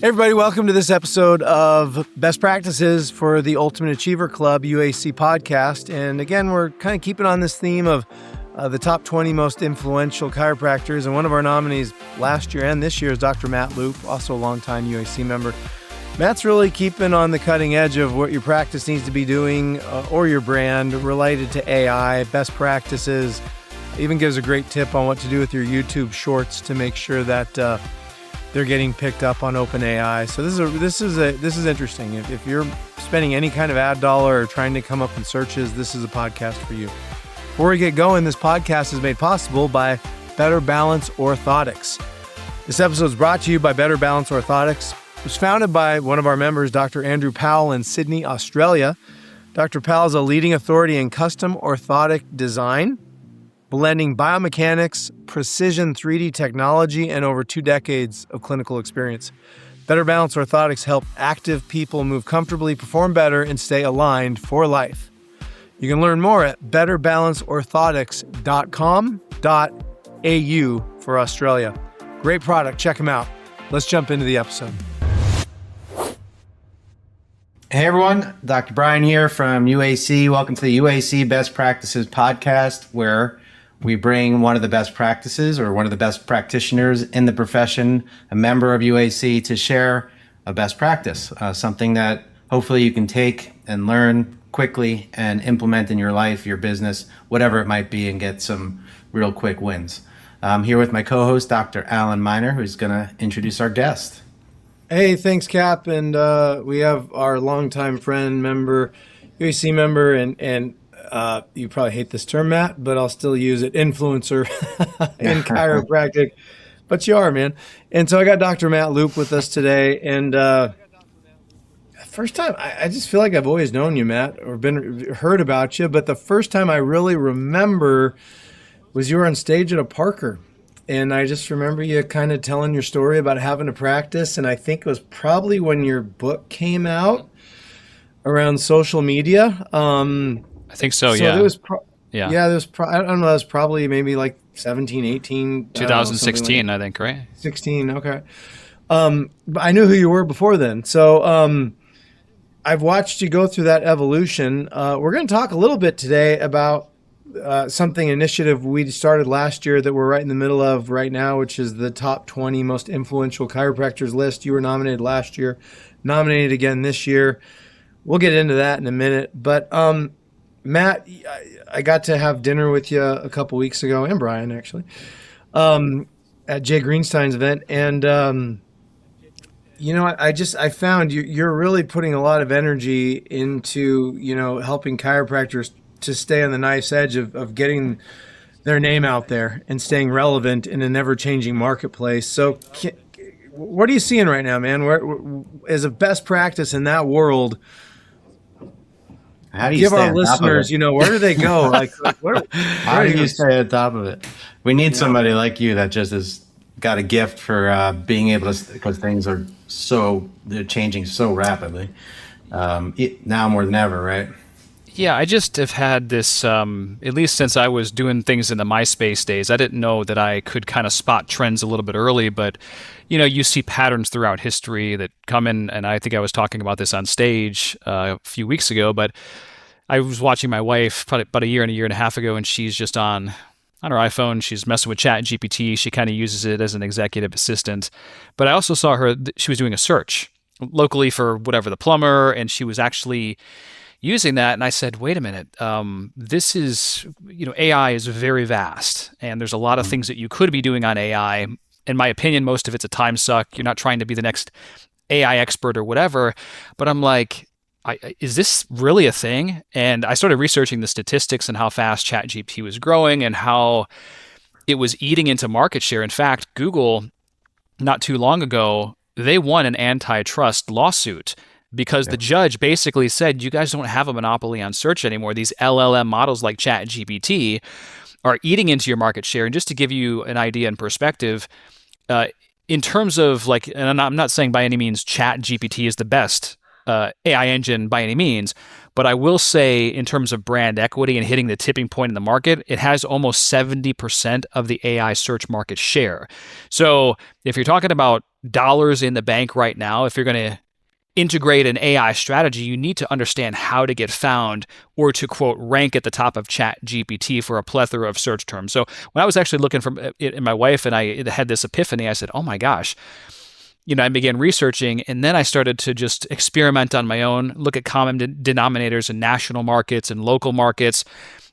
Hey everybody, welcome to this episode of Best Practices for the Ultimate Achiever Club UAC podcast. And again, we're kind of keeping on this theme of the top 20 most influential chiropractors. And one of our nominees last year and this year is Dr. Matt Loop, also a longtime UAC member. Matt's really keeping on the cutting edge of what your practice needs to be doing or your brand related to AI, best practices. Even gives a great tip on what to do with your YouTube shorts to make sure that they're getting picked up on OpenAI. So this is interesting. If you're spending any kind of ad dollar or trying to come up in searches, this is a podcast for you. Before we get going, this podcast is made possible by Better Balance Orthotics. This episode is brought to you by Better Balance Orthotics. It was founded by one of our members, Dr. Andrew Powell in Sydney, Australia. Dr. Powell is a leading authority in custom orthotic design, blending biomechanics, precision 3D technology, and over 2 decades of clinical experience. Better Balance Orthotics help active people move comfortably, perform better, and stay aligned for life. You can learn more at betterbalanceorthotics.com.au for Australia. Great product. Check them out. Let's jump into the episode. Hey everyone, Dr. Brian here from UAC. Welcome to the UAC Best Practices podcast, where we bring one of the best practices or one of the best practitioners in the profession, a member of UAC, to share a best practice, something that hopefully you can take and learn quickly and implement in your life, your business, whatever it might be, and get some real quick wins. I'm here with my co-host, Dr. Alan Miner, who's going to introduce our guest. Hey, thanks, Cap. And we have our longtime friend, UAC member, and you probably hate this term, Matt, but I'll still use it, influencer in chiropractic. But you are, man. And so I got Dr. Matt Loop with us today. And first time, I just feel like I've always known you, Matt, or heard about you. But the first time I really remember was you were on stage at a Parker. And I just remember you kind of telling your story about having to practice. And I think it was probably when your book came out around social media. I think so, yeah. There was I don't know, that was probably maybe like 17, 18. 2016, I think, right? 16, okay. But I knew who you were before then. So I've watched you go through that evolution. We're going to talk a little bit today about initiative we started last year that we're right in the middle of right now, which is the top 20 most influential chiropractors list. You were nominated last year, nominated again this year. We'll get into that in a minute. But Matt, I got to have dinner with you a couple weeks ago, and Brian actually, at Jay Greenstein's event. And, I found you're really putting a lot of energy into, helping chiropractors to stay on the knife's edge of getting their name out there and staying relevant in a never-changing marketplace. So what are you seeing right now, man? Where, as a best practice in that world, how do you give stay our on listeners, top of it? Where do they go? How do you stay on top of it? We need somebody like you that just has got a gift for being able to, because things are they're changing so rapidly now more than ever, right? Yeah, I just have had this, at least since I was doing things in the MySpace days, I didn't know that I could kind of spot trends a little bit early, but, you see patterns throughout history that come in, and I think I was talking about this on stage a few weeks ago, but I was watching my wife probably about a year and a half ago, and she's just on her iPhone. She's messing with ChatGPT. She kind of uses it as an executive assistant. But I also saw her, she was doing a search locally for whatever, the plumber, and she was actually using that. And I said, wait a minute, this is, AI is very vast, and there's a lot of things that you could be doing on AI. In my opinion, most of it's a time suck. You're not trying to be the next AI expert or whatever. But I'm like, is this really a thing? And I started researching the statistics and how fast ChatGPT was growing and how it was eating into market share. In fact, Google, not too long ago, they won an antitrust lawsuit because the judge basically said, you guys don't have a monopoly on search anymore. These LLM models like ChatGPT are eating into your market share. And just to give you an idea and perspective, in terms of and I'm not saying by any means ChatGPT is the best AI engine by any means, but I will say in terms of brand equity and hitting the tipping point in the market, it has almost 70% of the AI search market share. So if you're talking about dollars in the bank right now. If you're going to integrate an AI strategy, you need to understand how to get found or to, quote, rank at the top of ChatGPT for a plethora of search terms. So when I was actually looking for it, and my wife and I had this epiphany, I said, oh my gosh, I began researching, and then I started to just experiment on my own, look at common denominators in national markets and local markets.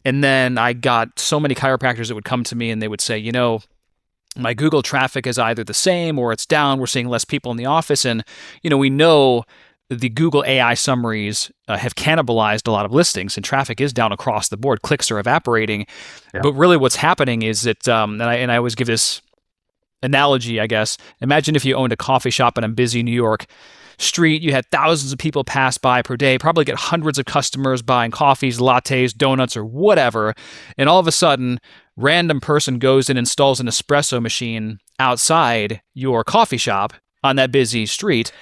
And then I got so many chiropractors that would come to me and they would say, my Google traffic is either the same or it's down. We're seeing less people in the office. And, we know the Google AI summaries have cannibalized a lot of listings and traffic is down across the board. Clicks are evaporating. Yeah. But really what's happening is that, and I always give this analogy, I guess. Imagine if you owned a coffee shop in a busy New York street. You had thousands of people pass by per day, probably get hundreds of customers buying coffees, lattes, donuts, or whatever. And all of a sudden, random person goes and installs an espresso machine outside your coffee shop on that busy street,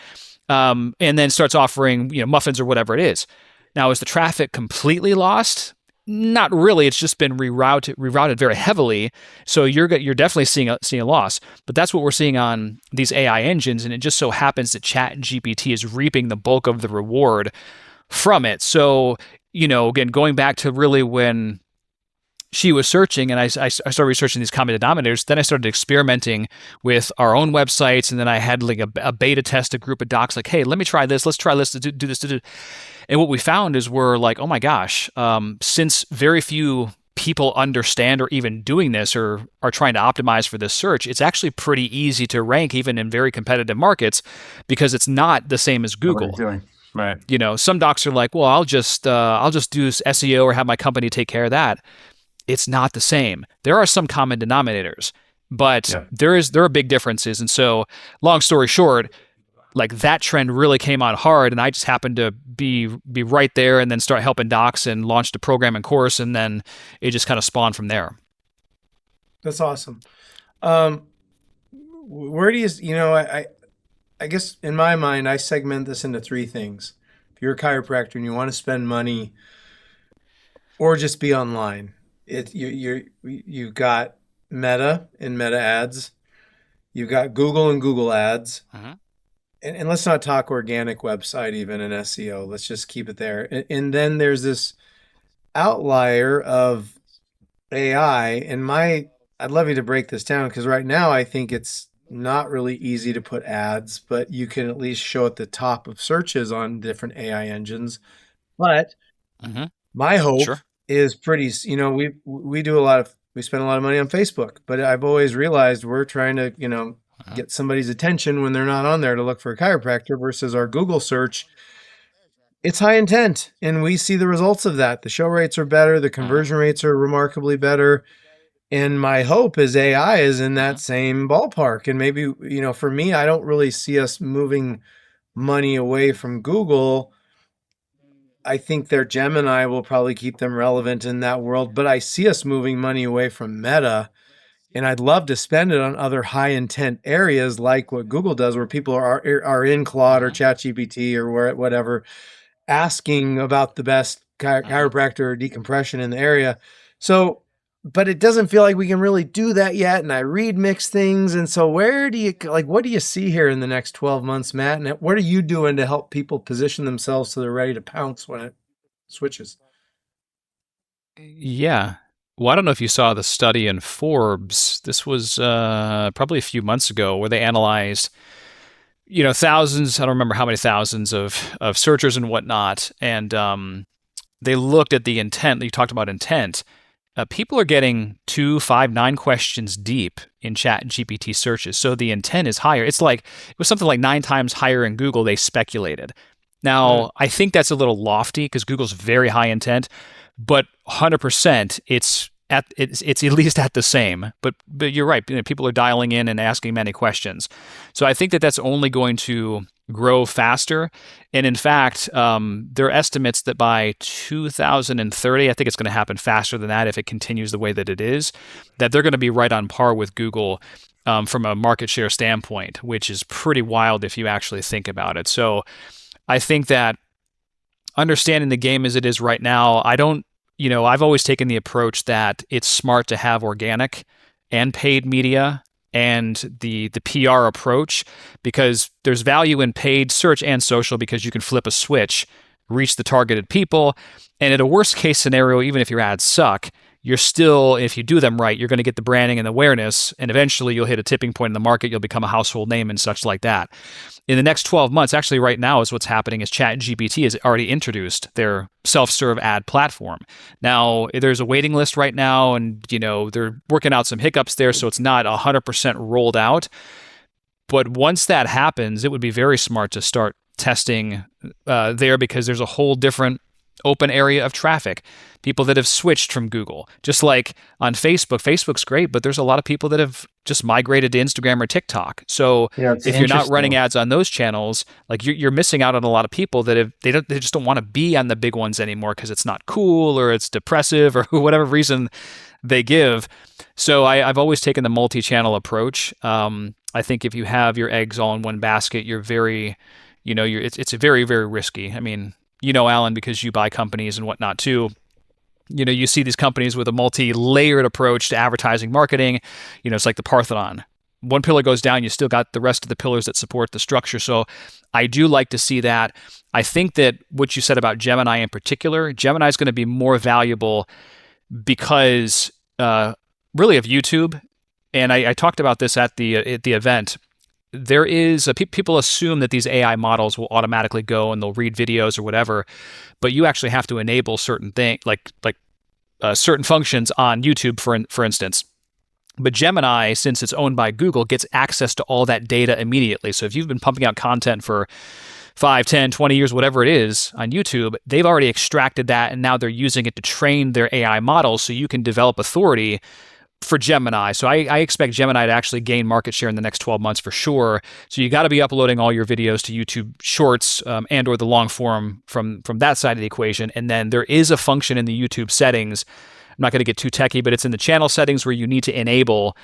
and then starts offering muffins or whatever it is. Now, is the traffic completely lost? Not really. It's just been rerouted very heavily. So you're definitely seeing a loss. But that's what we're seeing on these AI engines, and it just so happens that ChatGPT is reaping the bulk of the reward from it. So again, going back to really when she was searching, and I started researching these common denominators. Then I started experimenting with our own websites, and then I had like a beta test, a group of docs, like, hey, let me try this. Let's try this to do this. And what we found is we're like, oh my gosh, since very few people understand or even doing this or are trying to optimize for this search, it's actually pretty easy to rank even in very competitive markets because it's not the same as Google. What are you doing? Right. Some docs are like, well, I'll just do SEO or have my company take care of that. It's not the same. There are some common denominators, but there are big differences. And so, long story short, like that trend really came on hard, and I just happened to be right there, and then start helping docs and launched a program and course, and then it just kind of spawned from there. That's awesome. Where do I guess in my mind, I segment this into three things. If you're a chiropractor and you want to spend money or just be online, you've got Meta and Meta ads, you've got Google and Google ads, and let's not talk organic website even in SEO. Let's just keep it there. And then there's this outlier of AI. And I'd love you to break this down, because right now I think it's not really easy to put ads, but you can at least show at the top of searches on different AI engines. But my hope is pretty, we spend a lot of money on Facebook, but I've always realized we're trying to, get somebody's attention when they're not on there to look for a chiropractor, versus our Google search. It's high intent, and we see the results of that. The show rates are better. The conversion rates are remarkably better. And my hope is AI is in that same ballpark. And maybe, for me, I don't really see us moving money away from Google. I think their Gemini will probably keep them relevant in that world, but I see us moving money away from Meta. And I'd love to spend it on other high intent areas like what Google does, where people are in Claude or ChatGPT or whatever, asking about the best chiropractor or decompression in the area. So, but it doesn't feel like we can really do that yet. And I read mixed things. And so what do you see here in the next 12 months, Matt? And what are you doing to help people position themselves so they're ready to pounce when it switches? Yeah. Well, I don't know if you saw the study in Forbes. This was probably a few months ago, where they analyzed, thousands, I don't remember how many thousands of searchers and whatnot. And they looked at the intent. You talked about intent. People are getting 2, 5, 9 questions deep in ChatGPT searches. So the intent is higher. It was something like 9 times higher in Google, they speculated. Now, I think that's a little lofty because Google's very high intent, but 100% it's at least at the same. But you're right. People are dialing in and asking many questions. So I think that's only going to grow faster. And in fact, there are estimates that by 2030, I think it's going to happen faster than that if it continues the way that it is, that they're going to be right on par with Google from a market share standpoint, which is pretty wild if you actually think about it. So I think that understanding the game as it is right now, I've always taken the approach that it's smart to have organic and paid media and the PR approach, because there's value in paid search and social because you can flip a switch, reach the targeted people. And in a worst case scenario, even if your ads suck, you're still, if you do them right, you're going to get the branding and awareness, and eventually you'll hit a tipping point in the market. You'll become a household name and such like that. In the next 12 months, actually right now is what's happening is ChatGPT has already introduced their self-serve ad platform. Now, there's a waiting list right now, and they're working out some hiccups there, so it's not 100% rolled out. But once that happens, it would be very smart to start testing there, because there's a whole different open area of traffic. People that have switched from Google, just like on Facebook. Facebook's great, but there's a lot of people that have just migrated to Instagram or TikTok. So if you're not running ads on those channels, like you're missing out on a lot of people that they just don't want to be on the big ones anymore because it's not cool or it's depressive or whatever reason they give. So I've always taken the multi-channel approach. I think if you have your eggs all in one basket, you're very, it's very, very risky. I mean, Alan, because you buy companies and whatnot too. You see these companies with a multi-layered approach to advertising marketing. It's like the Parthenon. One pillar goes down, you still got the rest of the pillars that support the structure. So I do like to see that. I think that what you said about Gemini in particular, Gemini is going to be more valuable because really of YouTube. And I talked about this at the event. There is people assume that these AI models will automatically go and they'll read videos or whatever, but you actually have to enable certain things like certain functions on YouTube, for instance. But Gemini, since it's owned by Google, gets access to all that data immediately. So if you've been pumping out content for 5, 10, 20 years, whatever it is on YouTube, they've already extracted that, and now they're using it to train their AI models so you can develop authority for Gemini. So I expect Gemini to actually gain market share in the next 12 months for sure. So you got to be uploading all your videos to YouTube Shorts and or the long form from that side of the equation. And then there is a function in the YouTube settings. I'm not going to get too techie, but it's in the channel settings where you need to enable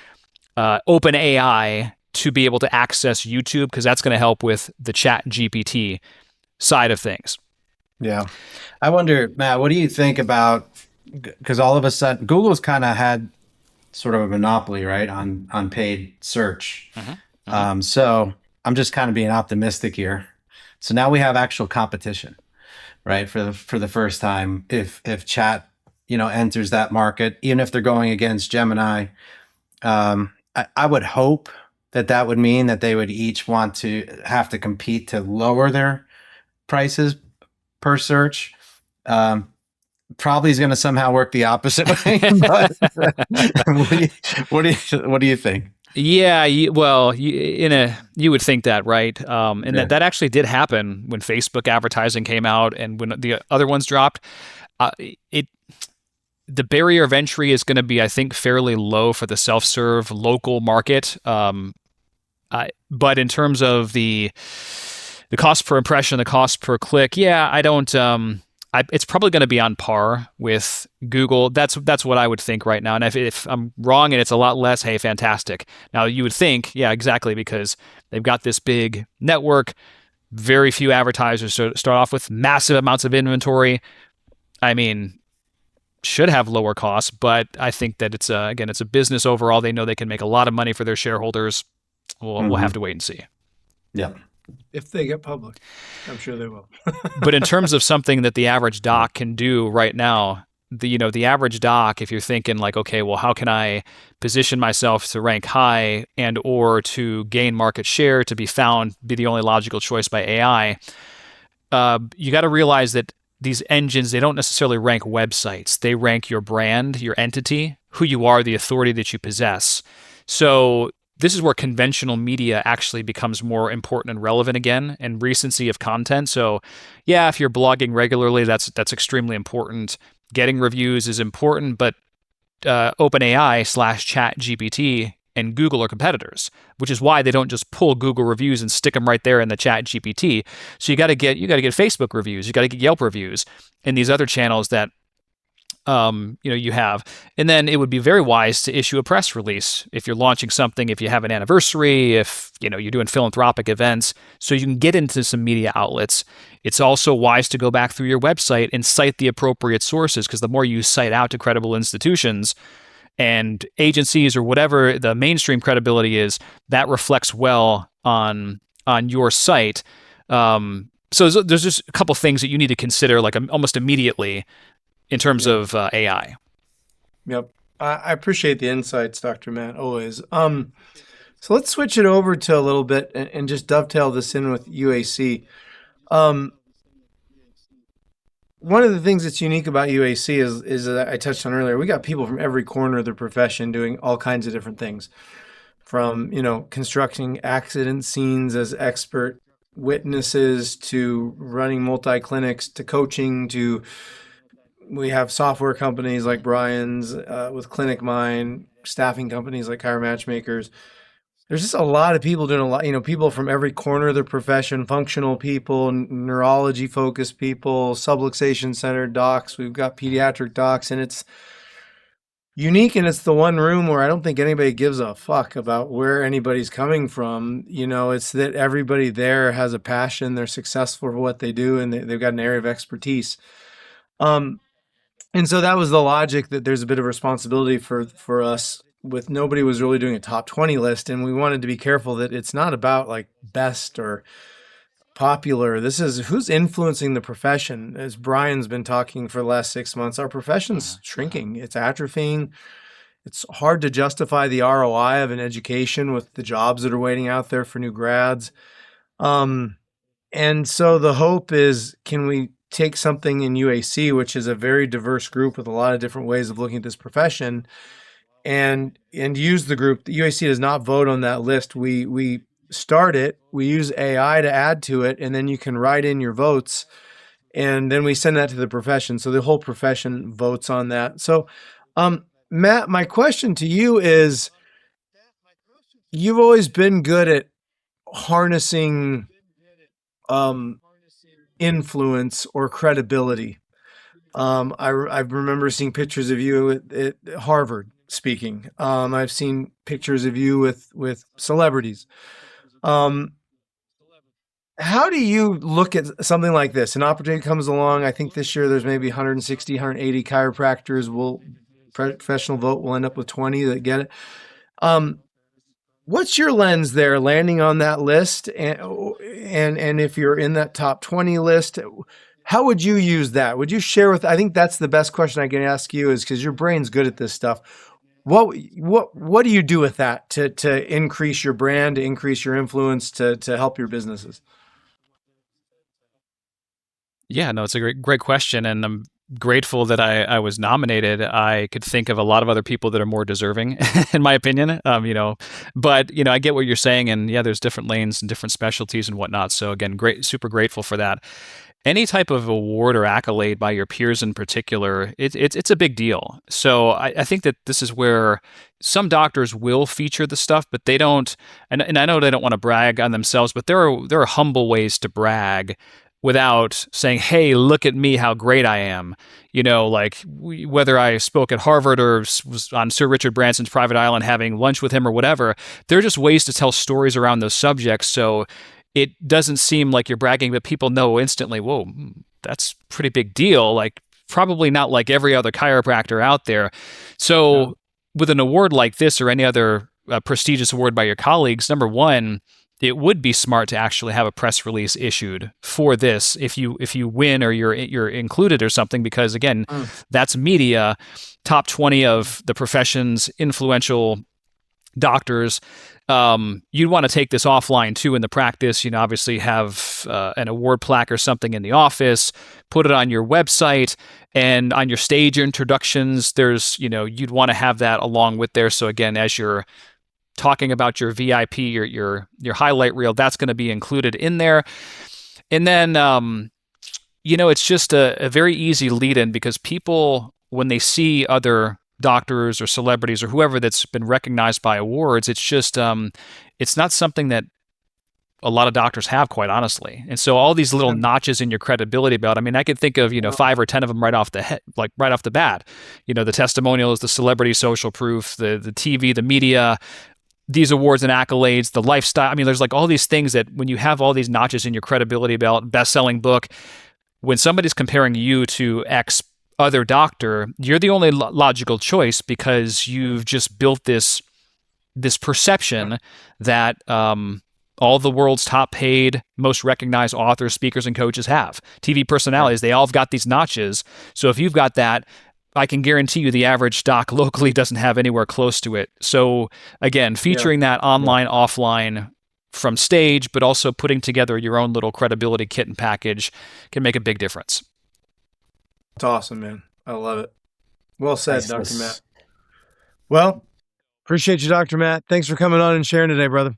OpenAI to be able to access YouTube, because that's going to help with the ChatGPT side of things. Yeah. I wonder, Matt, what do you think about, because all of a sudden Google's kind of had sort of a monopoly, right, on paid search. So I'm just kind of being optimistic here. So now we have actual competition, right, for the first time. If chat, enters that market, even if they're going against Gemini, I would hope that would mean that they would each want to have to compete to lower their prices per search. Probably is going to somehow work the opposite way. But what do you think? Yeah, you would think that, right? And that actually did happen when Facebook advertising came out and when the other ones dropped. The barrier of entry is going to be, I think, fairly low for the self-serve local market. But in terms of the cost per impression, the cost per click, I don't. It's probably going to be on par with Google. That's what I would think right now. And if I'm wrong and it's a lot less, hey, fantastic. Now you would think, yeah, exactly, because they've got this big network, very few advertisers to start off with, massive amounts of inventory. I mean, should have lower costs, but I think that it's a business overall. They know they can make a lot of money for their shareholders. We'll have to wait and see. Yeah. If they get public, I'm sure they will. But in terms of something that the average doc can do right now, the average doc, if you're thinking like, okay, well, how can I position myself to rank high and or to gain market share, to be found, be the only logical choice by AI, you got to realize that these engines, they don't necessarily rank websites. They rank your brand, your entity, who you are, the authority that you possess. So this is where conventional media actually becomes more important and relevant again, and recency of content. So yeah, if you're blogging regularly, that's extremely important. Getting reviews is important, but OpenAI / ChatGPT and Google are competitors, which is why they don't just pull Google reviews and stick them right there in the ChatGPT. So you got to get Facebook reviews, you got to get Yelp reviews, and these other channels that you have. And then it would be very wise to issue a press release if you're launching something, if you have an anniversary, if you're doing philanthropic events, so you can get into some media outlets. It's also wise to go back through your website and cite the appropriate sources, because the more you cite out to credible institutions, and agencies or whatever the mainstream credibility is, that reflects well on your site. So there's just a couple things that you need to consider, like almost immediately, in terms of AI. Yep. I appreciate the insights, Dr. Matt, always. So let's switch it over to a little bit and just dovetail this in with UAC. Um, One of the things that's unique about UAC is that I touched on earlier. We got people from every corner of the profession doing all kinds of different things, from constructing accident scenes as expert witnesses to running multi-clinics to coaching to we have software companies like Brian's with Clinic Mind, staffing companies like Hire Matchmakers. There's just a lot of people doing a lot, people from every corner of the profession, functional people, neurology focused people, subluxation centered docs. We've got pediatric docs, and it's unique. And it's the one room where I don't think anybody gives a fuck about where anybody's coming from. It's that everybody there has a passion. They're successful for what they do, and they've got an area of expertise. And so that was the logic that there's a bit of responsibility for us with nobody was really doing a top 20 list. And we wanted to be careful that it's not about like best or popular. This is who's influencing the profession. As Brian's been talking for the last 6 months, our profession's shrinking. It's atrophying. It's hard to justify the ROI of an education with the jobs that are waiting out there for new grads. And so the hope is, can we take something in UAC, which is a very diverse group with a lot of different ways of looking at this profession, and use the group. The UAC does not vote on that list. We start it, we use AI to add to it, and then you can write in your votes, and then we send that to the profession. So the whole profession votes on that. So, Matt, my question to you is, you've always been good at harnessing influence or credibility. I remember seeing pictures of you at Harvard speaking. I've seen pictures of you with celebrities. How do you look at something like this? An opportunity comes along. I think this year there's maybe 160, 180 chiropractors. Professional vote will end up with 20 that get it. What's your lens there landing on that list? And if you're in that top 20 list, how would you use that? Would you share I think that's the best question I can ask you, is because your brain's good at this stuff. What do you do with that to increase your brand, to increase your influence, to help your businesses? Yeah, no, it's a great question, and I'm grateful that I was nominated. I could think of a lot of other people that are more deserving, in my opinion. But I get what you're saying, and yeah, there's different lanes and different specialties and whatnot. So again, super grateful for that. Any type of award or accolade by your peers in particular, it's a big deal. So I think that this is where some doctors will feature the stuff, but they don't. And I know they don't want to brag on themselves, but there are humble ways to brag without saying, "Hey, look at me, how great I am." Whether I spoke at Harvard or was on Sir Richard Branson's private island having lunch with him or whatever, there are just ways to tell stories around those subjects. So it doesn't seem like you're bragging, but people know instantly, whoa, that's a pretty big deal. Like, probably not like every other chiropractor out there. So with an award like this or any other prestigious award by your colleagues, number one, it would be smart to actually have a press release issued for this if you win or you're included or something, because again, that's media. Top 20 of the profession's influential doctors. You'd want to take this offline too in the practice. Obviously have an award plaque or something in the office, put it on your website, and on your stage introductions, there's you'd want to have that along with there. So again, as you're talking about your VIP, your highlight reel, that's going to be included in there. And then it's just a very easy lead-in, because people, when they see other doctors or celebrities or whoever that's been recognized by awards, it's just it's not something that a lot of doctors have, quite honestly. And so all these little notches in your credibility belt, I mean, I could think of 5 or 10 of them right off the bat. The testimonials, the celebrity social proof, the TV, the media, these awards and accolades, the lifestyle. I mean, there's like all these things that when you have all these notches in your credibility belt, best-selling book, when somebody's comparing you to X other doctor, you're the only logical choice because you've just built this perception that all the world's top paid, most recognized authors, speakers, and coaches have. TV personalities, they all have got these notches. So if you've got that, I can guarantee you the average doc locally doesn't have anywhere close to it. So again, featuring that online, offline from stage, but also putting together your own little credibility kit and package can make a big difference. It's awesome, man. I love it. Well said, Nice. Dr. Matt. Well, appreciate you, Dr. Matt. Thanks for coming on and sharing today, brother.